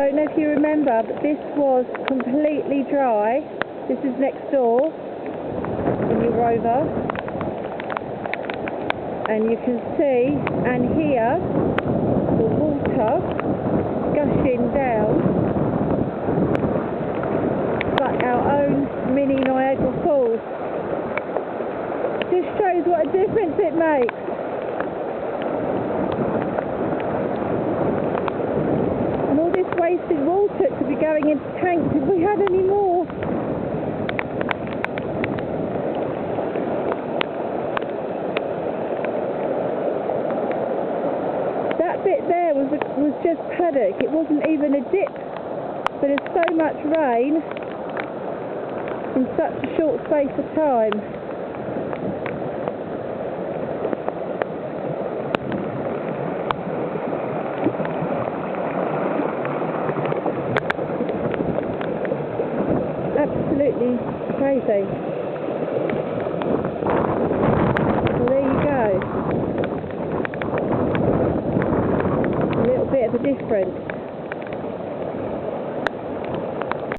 I don't know if you remember, but this was completely dry. This is next door in your rover, and you can see and hear the water gushing down like our own mini Niagara Falls. Just shows what a difference it makes. And all this wasted water could be going into tanks if we had any more. That bit there was just paddock. It wasn't even a dip. But there's so much rain in such a short space of time. Absolutely crazy. Well, there you go. A little bit of a difference.